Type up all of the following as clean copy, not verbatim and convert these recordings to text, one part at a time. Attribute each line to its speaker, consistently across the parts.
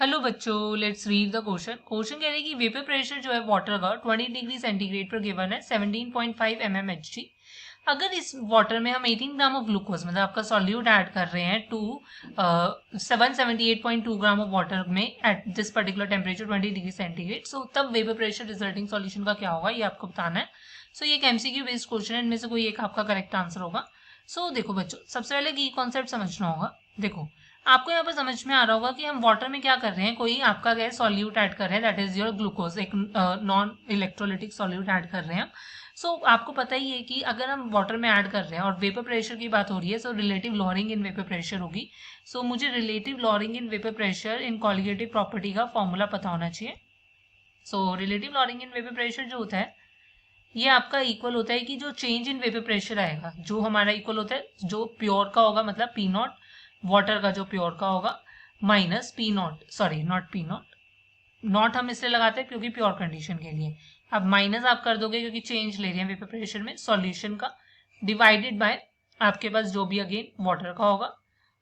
Speaker 1: Hello बच्चों, let's read the question. Question कह रहे हैं कि वेपर प्रेशर जो है वाटर का 20 डिग्री सेंटीग्रेड पर गिवन है 17.5 mmHg। अगर इस वाटर में हम 18 ग्राम ऑफ ग्लूकोज मतलब आपका सॉल्यूट ऐड कर रहे हैं टू 778.2 ग्राम ऑफ वाटर में at this particular temperature 20 degree centigrade, so तब वेपर प्रेशर रिजल्टिंग सॉल्यूशन का क्या होगा ये आपको बताना है। सो ये एक एमसीक्यू बेस्ड क्वेश्चन है, इनमें से कोई एक आपका करेक्ट आंसर होगा। सो देखो बच्चों, सबसे पहले की कॉन्सेप्ट समझना होगा। देखो, आपको यहाँ पर समझ में आ रहा होगा कि हम वाटर में क्या कर रहे हैं, कोई आपका गैस सॉल्यूट ऐड कर रहे हैं, दैट इज योर ग्लूकोज, एक नॉन इलेक्ट्रोलिटिक सॉल्यूट ऐड कर रहे हैं। सो आपको पता ही है कि अगर हम वाटर में ऐड कर रहे हैं और वेपर प्रेशर की बात हो रही है, so relative lowering in vapour pressure होगी। सो मुझे relative lowering in vapour pressure in colligative property का फॉर्मूला पता होना चाहिए। So relative lowering in vapour pressure जो होता है, ये आपका इक्वल होता है कि जो चेंज इन वेपर प्रेशर आएगा जो हमारा इक्वल होता है, जो प्योर का होगा मतलब पी नॉट, वाटर का जो प्योर का होगा minus P not, sorry not P not, not हम इसलिए लगाते हैं क्योंकि प्योर कंडीशन के लिए। अब माइनस आप कर दोगे क्योंकि चेंज ले रहे हैं वेपर प्रेशर में सॉल्यूशन का, डिवाइडेड बाय आपके पास जो भी अगेन वाटर का होगा,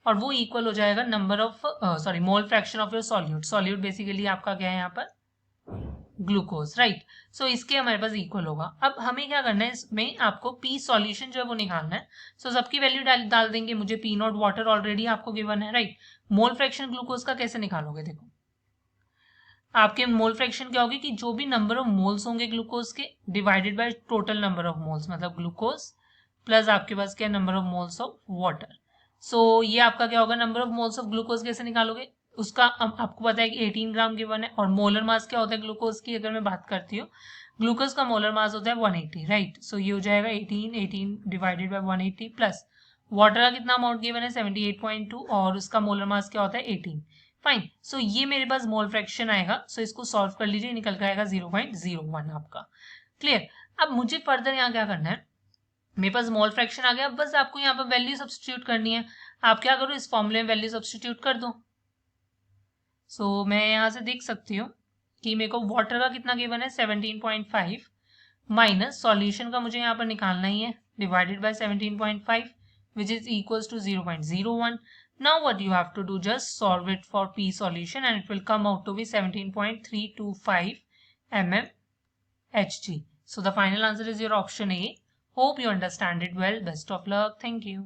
Speaker 1: और वो इक्वल हो जाएगा number of sorry mole fraction of your solute. Solute basically आपका क्या है यहाँ पर, ग्लूकोज, राइट। सो इसके हमारे पास इक्वल होगा। अब हमें क्या करना है, इसमें आपको पी सॉल्यूशन जो है वो निकालना है। सो सबकी वैल्यू डाल देंगे। मुझे पी नॉट वाटर ऑलरेडी आपको गिवन है, राइट। मोल फ्रैक्शन ग्लूकोज का कैसे निकालोगे, देखो आपके मोल फ्रैक्शन क्या होगी कि जो भी नंबर ऑफ मोल्स होंगे ग्लूकोज के divided by total number of moles, मतलब ग्लूकोज प्लस आपके पास क्या number of moles of water. So ये आपका क्या होगा, number of moles of glucose कैसे निकालोगे, उसका आपको पता है कि 18 ग्राम गिवन है, और मोलर मास क्या होता है ग्लूकोज की, अगर मैं बात करती हूँ ग्लूकोज का मोलर मास होता है 180, राइट। सो ये हो जाएगा 18 डिवाइडेड बाय 180 प्लस वाटर का कितना अमाउंट गिवन है 78.2, और उसका मोलर मास क्या होता है 18। फाइन, सो ये मेरे पास मोल फ्रैक्शन आएगा। सो इसको सॉल्व कर लीजिए, निकल कर आएगा 0.01 आपका। क्लियर। अब मुझे फर्दर यहाँ क्या करना है, मेरे पास मोल फ्रैक्शन आ गया, बस आपको यहाँ पर वैल्यू सब्सटीट्यूट करनी है। आप क्या करो, इस फॉर्मूले में वैल्यू सब्सटीट्यूट कर दो। सो मैं यहाँ से देख सकती हूँ कि मेरे को वाटर का कितना गिवन है 17.5 माइनस सॉल्यूशन का मुझे यहाँ पर निकालना ही है divided by 17.5 which is equals to 0.01. Now what you have to do, just solve it for P solution and it will come out to be 17.325 mmHg. So the final answer is your option A. Hope you understand it well. Best of luck. Thank you.